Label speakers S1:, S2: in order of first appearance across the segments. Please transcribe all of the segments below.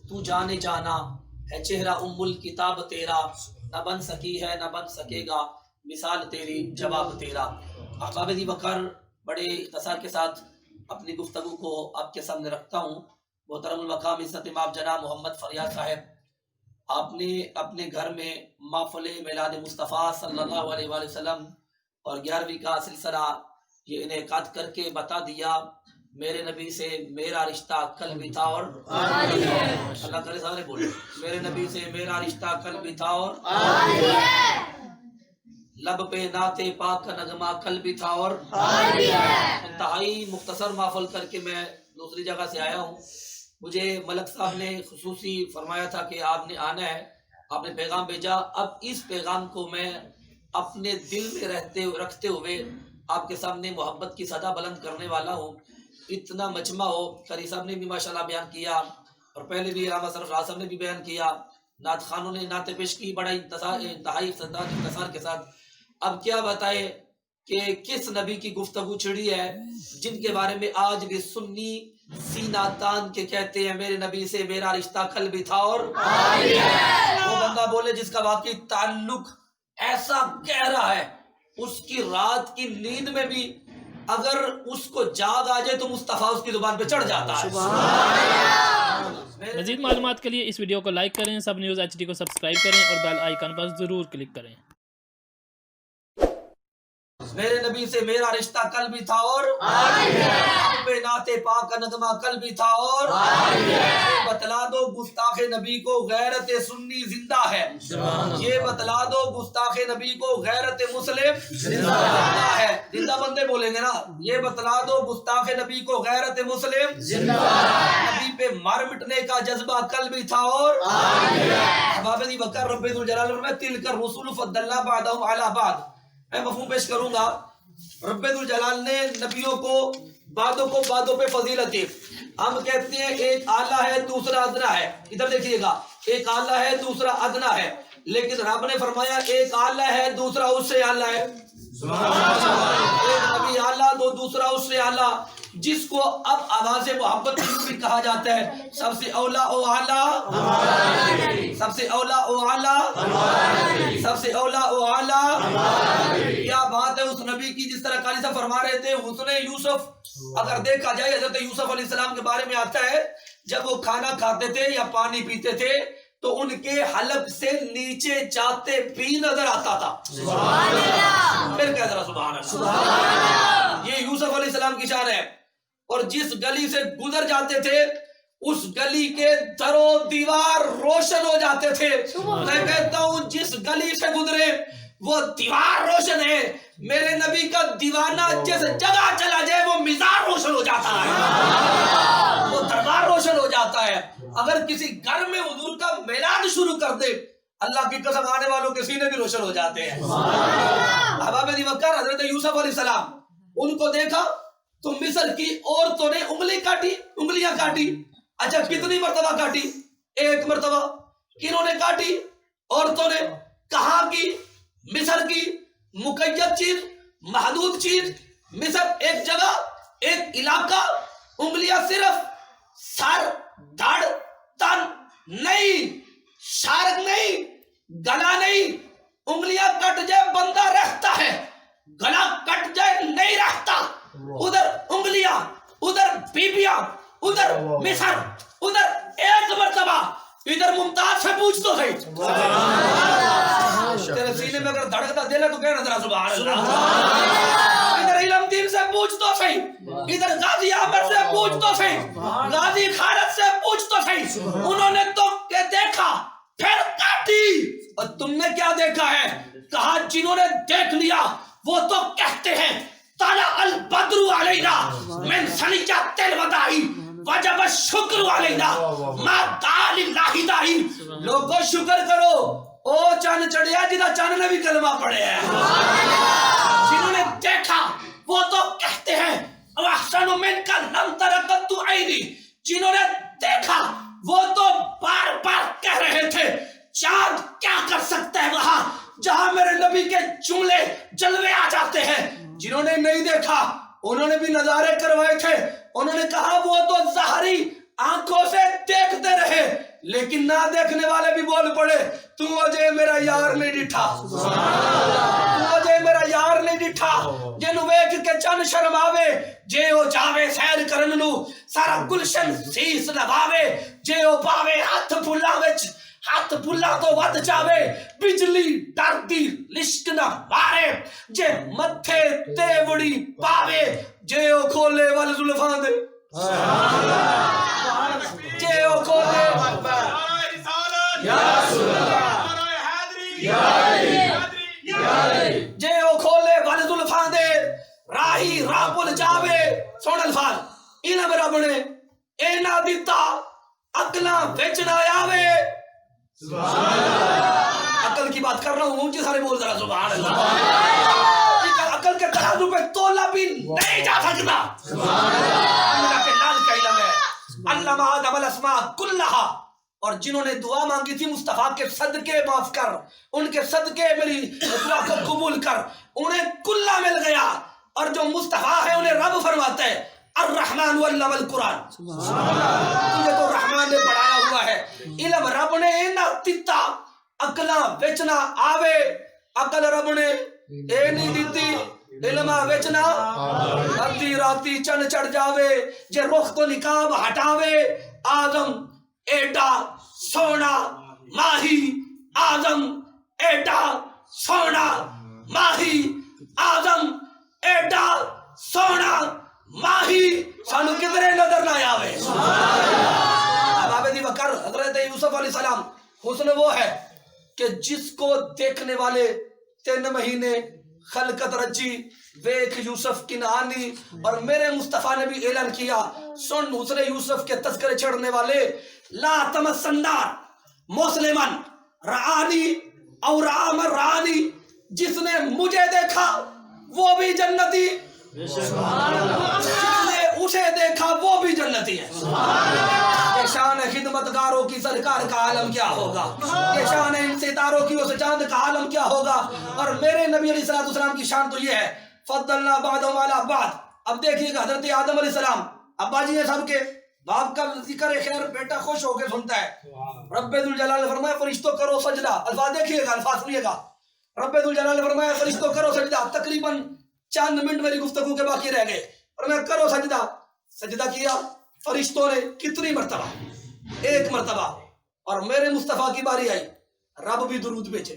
S1: تو جانے جانا ہے چہرہ کتاب تیرا، نہ بن سکی ہے نہ بن سکے گا مثال تیری جواب تیرا۔ احباب دی وقار بڑے اختصار کے ساتھ اپنی گفتگو کو آپ کے سامنے رکھتا ہوں۔ محترم المقام عزت مآب جناب محمد فریاد صاحب، آپ نے اپنے گھر میں محفل میلاد مصطفیٰ صلی اللہ علیہ وآلہ وسلم اور 11ویں کا سلسلہ یہ انعقاد کر کے بتا دیا، میرے نبی سے میرا رشتہ کل بھی تھا اور اللہ کرے سارے بولے، میرے نبی سے میرا رشتہ کل بھی تھا اور لب پہ نعت پاک کا نغمہ کل بھی تھا اور انتہائی مختصر محفل کر کے میں دوسری جگہ سے آیا ہوں۔ مجھے ملک صاحب نے خصوصی فرمایا تھا کہ آپ نے آنا ہے، آپ نے پیغام بھیجا۔ اب اس پیغام کو میں اپنے دل میں رکھتے ہوئے آپ کے سامنے محبت کی صدا بلند کرنے والا ہوں۔ اتنا مجمع ہو، قاری صاحب نے بھی ماشاءاللہ بیان کیا اور پہلے بھی علامہ صرف راز صاحب نے بھی بیان کیا، نعت خانوں نے نعت پیش کی بڑا انتہائی اختصار کے ساتھ۔ اب کیا بتائے کہ کس نبی کی گفتگو چھڑی ہے جن کے بارے میں آج بھی سنی سینہ تان کے کہتے ہیں میرے نبی سے میرا رشتہ کل بھی تھا اور وہ بندہ بولے جس کا واقعی تعلق ایسا گہرا ہے، اس کی رات کی نیند میں بھی اگر اس کو جاگ آ جائے تو مصطفیٰ اس کی زبان پہ چڑھ جاتا ہے۔
S2: مزید معلومات کے لیے اس ویڈیو کو لائک کریں، سب نیوز HD کو سبسکرائب کریں اور بیل آئیکن پر ضرور کلک کریں۔
S1: میرے نبی سے میرا رشتہ کل بھی تھا اور پہ نعت پاک کا نغمہ کل بھی تھا اور بتلا دو گستاخ نبی کو غیرت سنی زندہ ہے، یہ بتلا دو گستاخ نبی کو غیرت مسلم زندہ ہے۔ زندہ بندے بولیں گے نا، یہ بتلا دو گستاخ نبی کو غیرت مسلم زندہ ہے، نبی پہ مار مٹنے کا جذبہ کل بھی تھا اور احباب دی وقار رب ذوالجلال میں تلک الرسول فضلنا بعضهم علی بعض۔ میں مفہوم پیش کروں گا، رب ذوالجلال نے نبیوں کو بعدوں پہ فضیلت دی۔ ہم کہتے ہیں ایک اعلیٰ ہے دوسرا ادنا ہے، ادھر دیکھیے گا، ایک اعلیٰ ہے دوسرا ادنا ہے، لیکن رب نے فرمایا ایک اعلیٰ ہے دوسرا اس سے اعلیٰ ہے۔ ایک نبی اعلیٰ دو دوسرا اس سے اعلیٰ، جس کو اب آواز محبت بھی کہا جاتا ہے، سب سے اولا او اعلیٰ، سب سے اولا او اعلیٰ، سب سے اولا او اعلیٰ۔ کیا بات ہے اس نبی کی، جس طرح قاری صاحب فرما رہے تھے حسن یوسف اگر دیکھا جائے حضرت یوسف علیہ السلام کے بارے میں آتا ہے، جب وہ کھانا کھاتے تھے یا پانی پیتے تھے تو ان کے حلق سے نیچے جاتے بھی نظر آتا تھا۔ پھر کہہ ذرا سبحان اللہ، یہ یوسف علیہ السلام کی شان ہے۔ اور جس گلی سے گزر جاتے تھے اس گلی کے در و دیوار روشن ہو جاتے تھے۔ میں کہتا ہوں جس گلی سے گزرے وہ دیوار روشن ہے، میرے نبی کا دیوانہ جس جگہ چلا جائے وہ مزار روشن ہو جاتا ہے، وہ دربار روشن ہو جاتا ہے۔ اگر کسی گھر میں حضور کا میلاد شروع کر دے، اللہ کی قسم آنے والوں کے سینے بھی روشن ہو جاتے ہیں۔ احباب دی وقار حضرت یوسف علیہ السلام، ان کو دیکھا تو مصر کی عورتوں نے انگلیاں کاٹی۔ اچھا کتنی مرتبہ کاٹی؟ ایک مرتبہ۔ کنہوں نے کاٹی؟ عورتوں نے۔ کہاں کی؟ مصر کی۔ مقید چیز، محدود چیز، مصر ایک جگہ، ایک علاقہ، انگلیاں صرف سر، دھڑ، تن نہیں، شارک نہیں، گلا نہیں۔ انگلیاں کٹ جائے بندہ رہتا ہے، گلا کٹ جائے نہیں رہتا۔ ادھر انگلیاں، ادھر بیبیاں، ادھر مصر، ادھر ایک مرتبہ، ادھر ممتاز سے پوچھ تو صحیح، تیرے سینے میں اگر دھڑکتا دل ہے تو کہنا ذرا سبحان اللہ۔ ادھر علم دین سے پوچھ تو صحیح، ادھر غازی عامر سے پوچھ تو صحیح، غازی خالد سے پوچھ تو صحیح۔ انہوں نے تو کہ دیکھا پھر کاٹی، اور تم نے کیا دیکھا ہے؟ کہا جنہوں نے دیکھ لیا وہ تو کہتے ہیں طلع البدر علینا من ثنیۃ الوداع وجب الشکر علینا ما دعا للہ داعی۔ لوگوں شکر کرو، او چاند چڑھیا جنہاں چاند نے بھی کلمہ پڑھے ہیں۔ جنہوں نے دیکھا وہ تو کہتے ہیں احسن منک لم تر قط عینی، جنہوں نے دیکھا وہ تو بار بار کہہ رہے تھے چاند کیا کر سکتا ہے وہاں جہاں میرے نبی کے جملے جلوے آ جاتے ہیں۔ جنہوں نے نہیں دیکھا انہوں نے بھی نظارے کروائے تھے، انہوں نے کہا وہ تو ظاہری آنکھوں سے دیکھتے رہے لیکن نہ دیکھنے والے بھی بول پڑے تو اجے میرا یار نہیں ڈٹھا، تو اجے میرا یار نہیں ڈٹھا، جنوں ویکھ کے چن شرماوے، جے او چاہے سیر کرن نو سارا گلشن سیس لگاوے، جے او پاوے ہاتھ پھلا وچ ہاتھ پھلا تو ود جاوے، بجلی ڈردی لشک نہ مارے، جے متھے تیوڑی پاوے، جے او کھولے ول زلفاں دے، جے او کھولے جے او کھولے ول زلفاں دے، راہی راہ بھل جاوے۔ سن الفاظ انہاں میرا بنے اے نہ دیتا عقلاں وچ نہ آوے۔ عقل کی بات کر رہا ہوں، اونچے سارے بول ذرا سبحان اللہ۔ عقل کے ترازو پہ تولا بھی نہیں جا سکتا۔ اللہ کے لال کا علم ہے، علم آدم الاسماء کلہا، اور جنہوں نے دعا مانگی تھی مصطفیٰ کے صدقے معاف کر، ان کے صدقے میری دعا کو قبول کر، انہیں کلہ مل گیا، اور جو مصطفیٰ ہے انہیں رب فرماتا ہے الرحمن علم القرآن، تجھے تو رحمان نے پڑھایا ہوا ہے۔ علم رب نے نہ دیتا عقلاں وچ نہ آوے، عقل رب نے اے نہیں دیتی علم وچ نہ ادھی راتی چن چڑھ جاوے، جے رخ تو نقاب ہٹاوے، آدم ایڈا سونا ماہی، آدم ایڈا سونا ماہی، آدم ایڈا سونا ماہی، سانو کدھرے نظر نہ آوے۔ عابد بکر حضرت یوسف علیہ السلام، حسن وہ ہے کہ جس کو دیکھنے والے 3 مہینے خلقت رچی، ویکھ یوسف کنعانی، اور میرے مصطفیٰ نے بھی اعلان کیا، سن حسن یوسف کے تذکرے چھڑنے والے، لا تمس النار مسلمن رعانی اور عامر رعانی، جس نے مجھے دیکھا وہ بھی جنتی، جس نے اسے دیکھا وہ بھی جنتی ہے۔ یہ شان خدمتگاروں کی سرکار کا عالم کیا ہوگا، یہ شان ان ستاروں کی اس چاند کا عالم کیا ہوگا۔ اور میرے نبی علیہ السلام کی شان تو یہ ہے فضلنا بعضهم علی بعض۔ اب دیکھیے کہ حضرت آدم علیہ السلام ابا جی نے سب کے باپ کا ذکر خیر بیٹا خوش ہو کے سنتا ہے، رب ذوالجلال نے فرمایا فرشتوں کرو سجدہ، الفاظ دیکھیے گا، الفاظ سنیے گا، رب ذوالجلال نے فرمایا فرشتوں کرو سجدہ، تقریباً چند منٹ میری گفتگو کے باقی رہ گئے، اور میں کرو سجدہ، سجدہ کیا فرشتوں نے کتنی مرتبہ؟ 1 مرتبہ، اور میرے مصطفیٰ کی باری آئی، رب بھی درود بھیجے،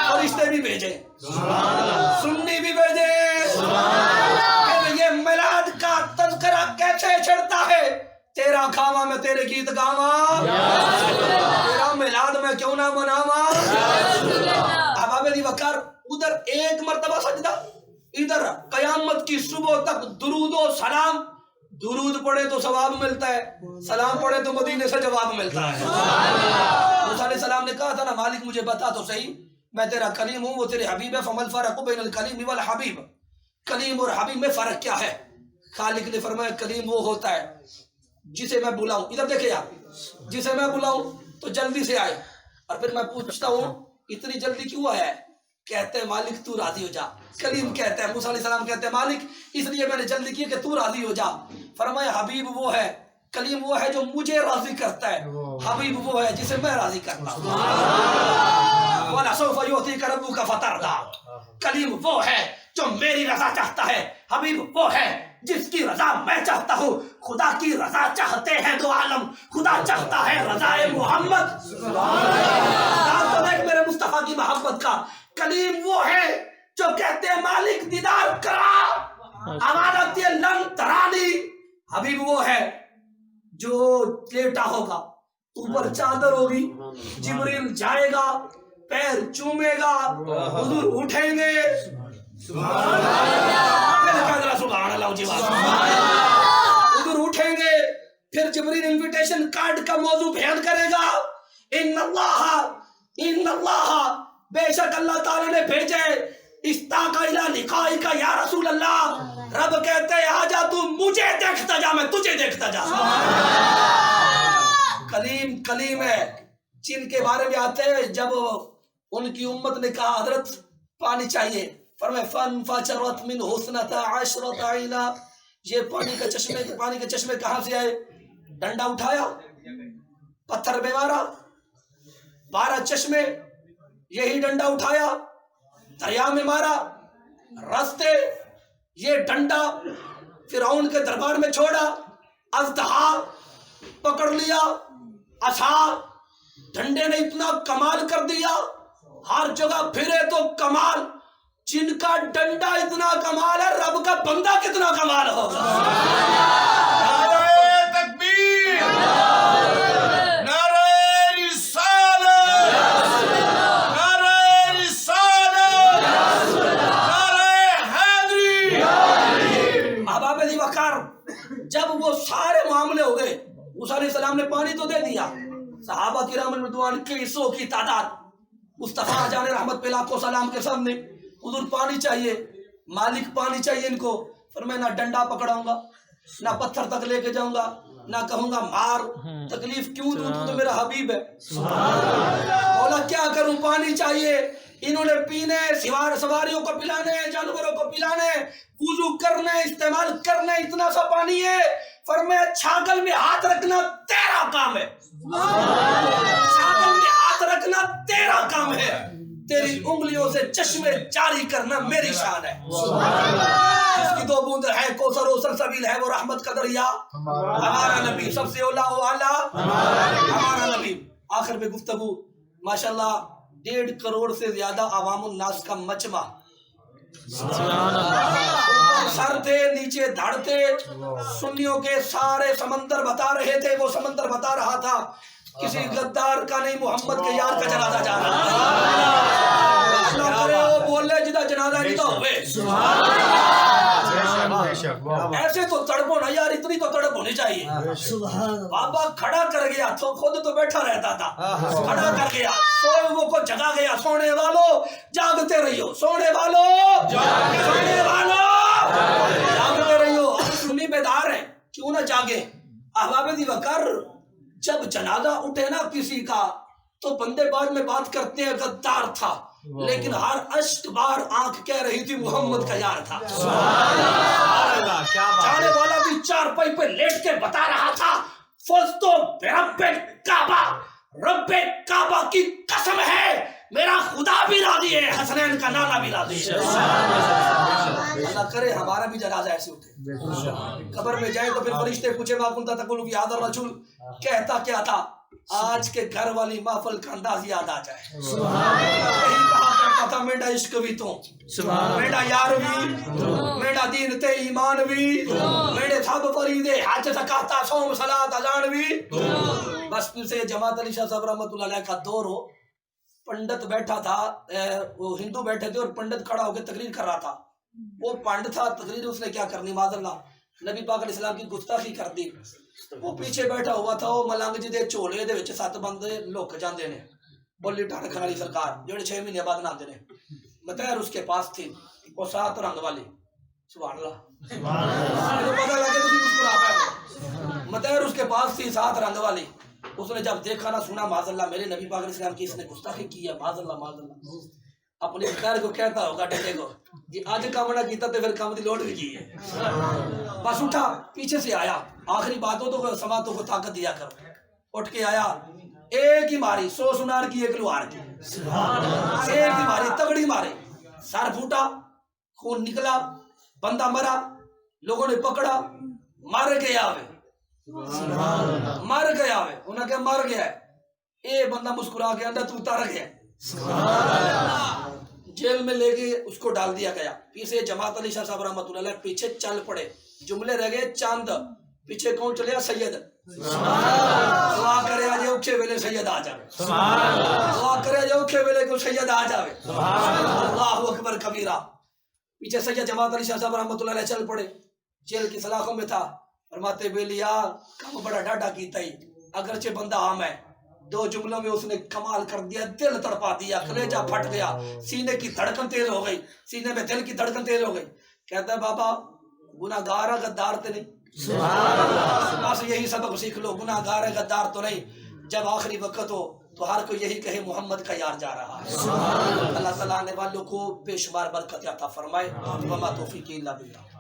S1: فرشتے بھی بھیجے، سنی بھی بھیجے، پھر یہ میلاد کا تذکرہ کیسے چھڑتا ہے؟ تیرا کھاوا میں تیرے گیت گاواں، تیرا میلاد میں کیوں نہ مناواں۔ اب عابد بکر ادھر 1 مرتبہ سجدہ، ادھر قیامت کی صبح تک درود و سلام، درود پڑھے تو ثواب ملتا ہے، سلام پڑھے تو مدینے سے جواب ملتا ہے۔ موسیٰ علیہ السلام نے کہا تھا نا مالک مجھے بتا تو صحیح، میں تیرا کلیم ہوں وہ تیرے حبیب ہے، فمل فرق بین الکلیم والحبیب، کلیم اور حبیب میں فرق کیا ہے؟ خالق نے فرمایا کلیم وہ ہوتا ہے جسے میں بلاؤں، ادھر دیکھیں آپ، جسے میں بلاؤں تو جلدی سے آئے، اور پھر میں پوچھتا ہوں اتنی جلدی کیوں آیا ہے؟ کہتے ہیں مالک تو راضی ہو جا۔ کلیم کہتے ہیں، موسیٰ علیہ السلام کہتے ہیں مالک اس لیے میں نے جلدی کی کہ تو راضی ہو جا۔ فرمایا حبیب وہ ہے، کلیم وہ ہے جو مجھے راضی کرتا ہے، حبیب وہ ہے جسے میں راضی کرتا ہوں۔ وَلَسَوْفَ يُعْطِيكَ رَبُّكَ فَتَرْضَىٰ، کلیم وہ ہے جو میری رضا چاہتا ہے، حبیب وہ ہے جس کی رضا میں چاہتا ہوں۔ خدا کی رضا چاہتے ہیں 2 عالم، خدا چاہتا ہے رضائے محمد۔ تو دیکھ میرے مصطفیٰ کی محبت کا، کلیم وہ ہے جو کہتے ہیں مالک دیدار کرا، امانت لن ترانی، حبیب وہ ہے جو لیٹا ہوگا، اوپر چادر ہوگی، جبریل جائے گا، پیر چومے گا، حضور اٹھیں گے، سبحان اللہ، حضور اٹھیں گے، پھر جبریل انویٹیشن کارڈ کا موضوع بیان کرے گا، ان اللہ بے شک اللہ تعالی نے بھیجے استاق الی لقائک یا رسول اللہ، رب کہتے ہیں آجا تو مجھے دیکھتا جا میں تجھے دیکھتا جا۔ کلیم ہے، جن کے بارے میں آتے ہیں جب ان کی امت نے کہا حضرت پانی چاہیے، فرمائے فَانْفَجَرَتْ مِنْ حُسْنَتَ عَشْرَةَ عَيْنًا، یہ پانی کے چشمے کہاں سے آئے؟ ڈنڈا اٹھایا پتھر میں مارا، 12 چشمے، یہی ڈنڈا اٹھایا دریا میں مارا، راستے یہ ڈنڈا فرعون کے دربار میں چھوڑا، اژدہا پکڑ لیا، عصا ڈنڈے نے اتنا کمال کر دیا، ہر جگہ پھرے تو کمال، جن کا ڈنڈا اتنا کمال ہے رب کا بندہ کتنا کمال ہوگا۔
S3: نعرہ تکبیر، نعرہ رسالت، نعرہ رسالت، نعرہ حیدری۔
S1: احباب ذی وقار، جب وہ سارے معاملے ہو گئے، موسیٰ علیہ السلام نے پانی تو دے دیا، صحابہ کرام رضوان کی 100 کی تعداد مصطفیٰ جان رحمت پہ لاکھوں سلام کے سامنے، حضور پانی چاہیے، مالک پانی چاہیے ان کو، فرمایا نہ ڈنڈا پکڑاؤں گا، نہ پتھر تک لے کے جاؤں گا، نہ کہوں گا مار، تکلیف کیوں دوں، تو میرا حبیب ہے، مولا کیا کروں، پانی چاہیے۔ انہوں نے پینے، سواریوں کو پلانے، جانوروں کو پلانے، وضو کرنے، استعمال کرنے، اتنا سا پانی ہے، فرمایا چھاگل میں ہاتھ رکھنا تیرا کام ہے، چھاگل میں ہاتھ رکھنا تیرا کام ہے، تیری انگلیوں سے چشمے جاری کرنا میری شان ہے۔ جس کی 2 بوند ہے کوثر و سلسبیل ہے وہ رحمت کا دریا، ہمارا نبی سب سے اولا و اعلیٰ، ہمارا نبی۔ آخر میں گفتگو، ماشاءاللہ 1.5 کروڑ سے زیادہ عوام الناس کا مجمع، سر تھے نیچے دھڑ تھے، سنیوں کے سارے سمندر بتا رہے تھے، وہ سمندر بتا رہا تھا کسی غدار کا نہیں، محمد کے یار کا جنازہ جا رہا ہے، اللہ کرے وہ بولے جدہ جنازہ نہیں تو ہوئے، ایسے تو تڑپو نا یار، اتنی تو تڑپ ہونی چاہیے۔ بابا کھڑا کر گیا، تو خود تو بیٹھا رہتا تھا، کھڑا کر گیا، سوئے کو جگا گیا، سونے والو جاگتے رہیو، سونے والو سونے والو جاگتے رہیو، اب سنی بیدار ہے کیوں نہ جاگے۔ احباب ذی وقار، جب جنازہ اٹھے نا کسی کا تو بندے بعد میں بات کرتے ہیں غدار تھا، لیکن ہر اشک بار آنکھ کہہ رہی تھی محمد کا یار تھا۔ جانے والا بھی چارپائی پہ لیٹ کے بتا رہا تھا، فزتو برب کعبہ، رب کعبہ کی قسم ہے میرا خدا بھی راضی ہے، حسنین کا نانا بھی راضی ہے۔ اللہ کرے ہمارا بھی جنازہ ایسے اٹھے، قبر میں جائے تو پھر فرشتے پوچھے ما کنت تقول فی ھذا الرجل، کہتا کیا تھا، آج کے گھر والی محفل کا انداز یاد آ جائے، یہی کہا کرتا تھا میرا عشق بھی تو، میرا یار بھی، میرا دین تے ایمان بھی، میرے سب فریضے حج زکات صوم صلاۃ اذان بھی۔ بس پھر سے جماعت علی شاہ صاحب رحمۃ اللہ علیہ کا دور ہو، پنڈت بیٹھا تھا، وہ ہندو بیٹھے تھے اور پنڈت کھڑا ہو کے تقریر کر رہا تھا، وہ پنڈت تھا، تقریر اس نے کیا کرنی، معاذ اللہ نبی پاک علیہ السلام کی گستاخی کر دی، وہ پیچھے بیٹھا ہوا تھا، وہ ملنگ جی دے چولے دے وچ 7 بندے لک جاندے نے، بولی ٹھڑ والی سرکار جڑے 6 مہینے بعد ناندے نے، مطہر اس کے پاس تھی، وہ 7 رنگ والی، سبحان اللہ، پتہ لگے تسی مسکرا پے، مطہر اس کے پاس تھی 7 رنگ والی، اس نے جب دیکھا نہ سنا، معاذ اللہ میرے نبی پاک علیہ السلام کی اس نے گستاخی کی ہے، معاذ اللہ معاذ اللہ، اپنی خیر کو کہتا ہوگا ڈنڈے کو جی آج کام نہ کیتا تو پھر کام دی لوٹ بھی کی ہے، بس اٹھا پیچھے سے آیا، آخری باتوں تو سماعتوں کو طاقت دیا کرو، اٹھ کے آیا، ایک ہی ماری، 100 سنار کی 1 لوہار کی، ایک ہی ماری، تگڑی ماری، سر پھوٹا، خون نکلا، بندہ مرا، لوگوں نے پکڑا، مر گیا وے، مر گیا وے، انہوں نے کہا مر گیا ہے، اے بندہ مسکرا کے اندر تو اتر گیا، جیل میں لے کے اس کو ڈال دیا گیا، پیچھے جماعت علی شاہ صاحب رحمۃ اللہ علیہ پیچھے چل پڑے، جملے رہ گئے چاند، پیچھے کون چلیا، سید، دعا کرے آجے اوکھے ویلے سید آ جاوے، دعا کرے آجے اوکھے ویلے کو سید آ جاوے، اللہ اکبر کبیرہ، پیچھے سید جماعت علی شاہ صاحب رحمۃ اللہ علیہ چل پڑے، جیل کی سلاخوں میں تھا، فرماتے بیلیا کام بڑا ڈاڈا کیتا ہی، اگرچہ بندہ عام ہے، 2 جملوں میں اس نے کمال کر دیا، دل تڑپا دیا، کلیجہ پھٹ گیا، سینے کی دھڑکن تیز ہو گئی، سینے میں دل کی دھڑکن تیز ہو گئی، کہتا ہے بابا گناہگار ہے غدار تے نہیں، بس یہی سبق سیکھ لو، گناہگار ہے غدار تو نہیں، جب آخری وقت ہو تو ہر کوئی یہی کہے محمد کا یار جا رہا ہے۔ اللہ تعالیٰ نے والوں کو بے شمار برکت عطا فرمائے، وما توفیقی الا باللہ۔